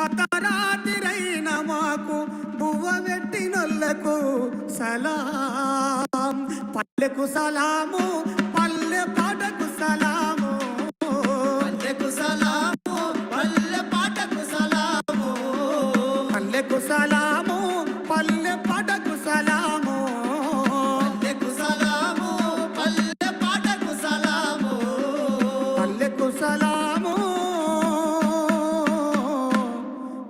అతరాతిరైన మాకు బువ్వ పెట్టినొల్లకు సలాం. పల్లెకు సలాము, పల్లె పాటకు సలాము, పల్లెకు సలాము, పల్లె పాటకు సలాము, పల్లెకు సలాము, పల్లె పాటకు సలాము, పల్లెకు సలాము, పల్లె పాటకు సలాము, పల్లెకు సలాము.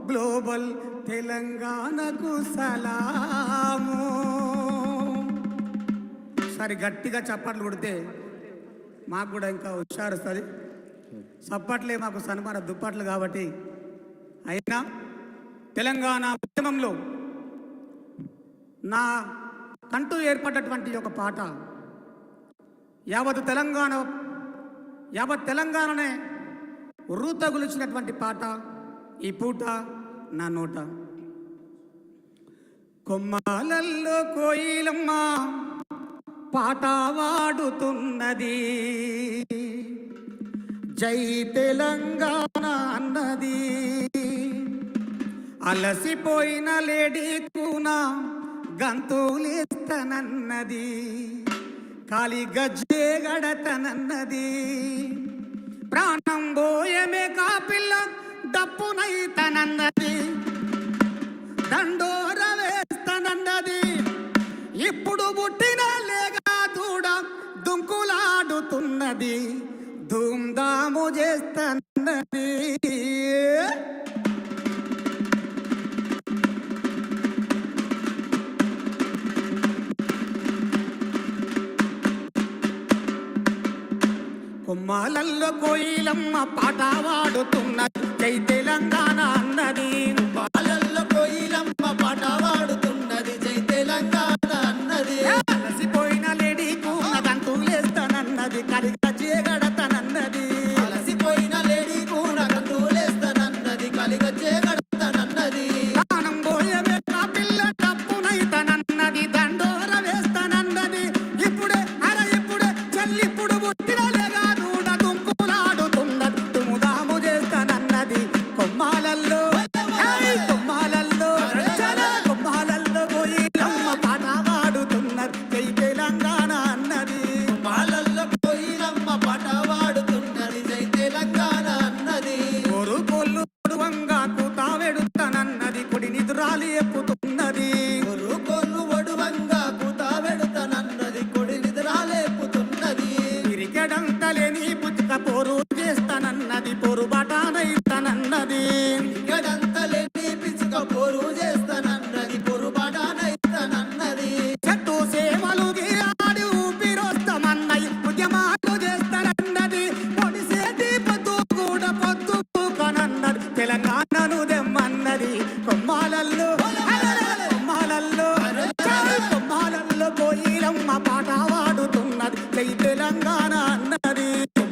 గ్లోబల్ తెలంగాణకు సలాము. సరి గట్టిగా చప్పట్లు కొడితే మాకు కూడా ఇంకా హుషారు వస్తుంది. చప్పట్లే మాకు సన్మాన దుప్పట్లు కాబట్టి. అయినా తెలంగాణ ఉద్యమంలో నా కంటూ ఏర్పడ్డటువంటి ఒక పాట యావత్ తెలంగాణనే ఉర్రూతగులిచినటువంటి పాట ఈ పూట నా నోట. కొమ్మాలల్లో కోయిలమ్మ పాట వాడుతున్నది, జై తెలంగాణ అన్నది. అలసిపోయిన లేడీ కూన గంతులేస్తనన్నది, కాలి గజ్జే గడతనన్నది. ప్రాణం బోయమే కాపిల్ల డప్పునైతనన్నది, దండోర వేస్తనన్నది. ఇప్పుడు పుట్టిన లేగా దూడ దుంకులాడుతున్నది, ధూమ్ధాము చేస్తన్నది. కొమ్మాలల్లో కోయిలమ్మ పాట వాడుతున్నది, జై తెలంగాణ అన్నది. పాలల్లో కోయిలమ్మ పాట వాడుతున్నది, జై తెలంగాణ అన్నది. అలసిపోయిన లేడీ కూన గంతులేస్తానన్నది, కలిగా చేయగడతానన్నది. అలసిపోయిన లేడీ కూన గంతులేస్తానన్నది, కలిగా చేయగడతానన్నది. ప్రాణం పోయవే నా పిల్ల డప్పునైతనన్నది, దండోర వేస్తానన్నది. ఇప్పుడే ఇప్పుడే చెల్లిప్పుడు పుట్టిన లేగా దూడ దుంకులాడుతున్నది, దుముదాము చేస్తానన్నది. కొమ్మాలల్లో కొమ్మాలల్లో కోయిలమ్మ పాట వాడుతున్నది, జై తెలంగాణ అన్నది. పాలల్లో కోయిలమ్మ పాట వాడుతున్నది, జై తెలంగాణ అన్నది. కోరు కొల్లు వంగా కూతా వెడుతానన్నది, కొడి నిదురాలి ఎప్పుతున్నది. కొల్లు ఒడువంగా కూత వెడుతానన్నది, కొడి నిద్రాలేపుతున్నది. తిరిగడంతలేని పుట్టుక పోరు చేస్తానన్నది, పొరు బటానైతానన్నది. గడంతలేని పిచ్చుక పోరు చేస్తానన్నది, పొరుబాటానైతానన్నది. చెట్టు సేవలు ఆడి ఊపిరొస్తామన్నది, ఉద్యమాలు చేస్తానన్నది. పొడిసేటి పొద్దు కూడా పొద్దు కొనన్నది, తెలంగాణను దెమ్మన్నది. కొమ్మాలల్లో కోయిలమ్మ పాట వాడుతున్నది, జై తెలంగాణ అన్నది.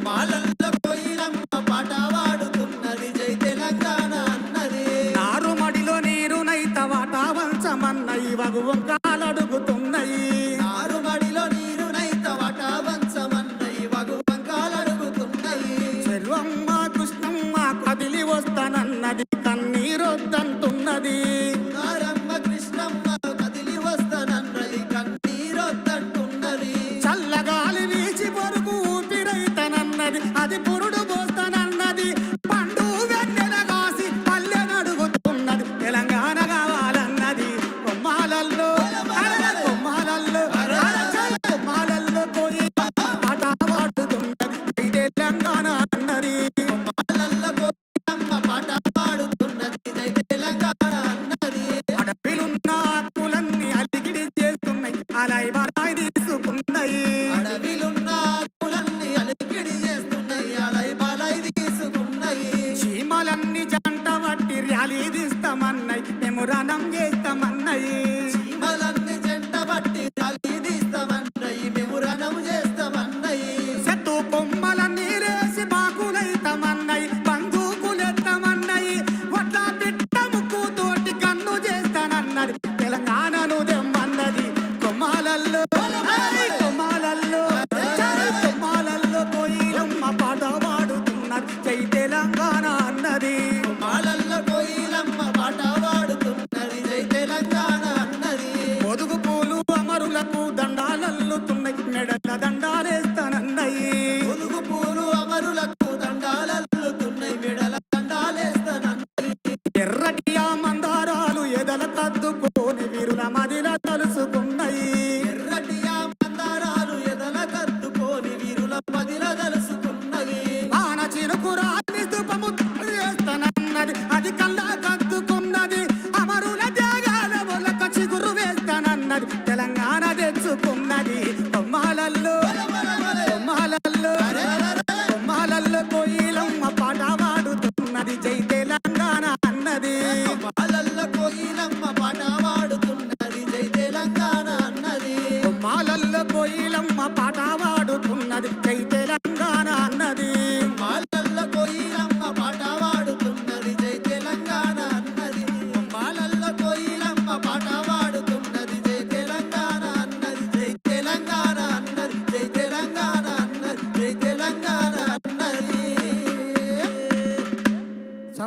పాలల్లో కోయిలమ్మ పాట వాడుతున్నది, జై తెలంగాణ అన్నది. నారుమడిలో నీరునైత వాట వంచమన్నయి, వగు వంకాలడుగుతున్నయి. నారుమడిలో నీరునైత వట వంచమన్నయి, వగు వంకాలడుగుతున్నయి. చెరువమ్మ కృష్ణమ్మ కదిలి వస్తానన్నది, కన్నీరొద్దంటున్నది. నారమ్మ కృష్ణమ్మ కదిలి వస్తానన్నది, కన్నీరొద్దంటున్నది. చల్లగాలి వీచి పొరుగు ఊపిరైతనన్నది, అది పురుడు పోస్తానన్నది. పండు వెన్నెల కాసి పల్లె నడుగుతున్నది, తెలంగాణ కావాలన్నది. కొమ్మాలల్లో కోయిలమ్మ పాట వాడుతున్నది, జై తెలంగాణ అన్నది. పాలల్లో కోయిలమ్మ పాట వాడుతున్నది, జై తెలంగాణ అన్నది. అడవిలున్న ఆకులన్నీ అలికిడి చేస్తున్నాయి, అలాయి బలాయి తీసుకున్నాయి. అడవిలున్న ఆకులన్నీ అలికిడి చేస్తున్నాయి, అలై బలై తీసుకున్నాయి. చీమలన్నీ జంట పట్టి ర్యాలీ తీస్తామన్నాయి, మేము రణం చేస్తామన్నాయి. చీమలన్నీ జంట బట్టి తల్లి తీస్తామన్నయి, మేము రణం చేస్తామన్నయి. చెట్టు కొమ్మలన్నీ రేసి బాకులైతామన్నాయి, బందూకులెత్తామన్నాయి. వడ్ల పిట్ట ముక్కుతోటి కన్ను చేస్తానన్నది, తెలంగాణను దెమ్మన్నది. కొమ్మాలల్లో కోయిలమ్మ పాట వాడుతున్నది, జై తెలంగాణ అన్నది. పాలల్లో కోయిల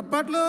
చప్పట్లు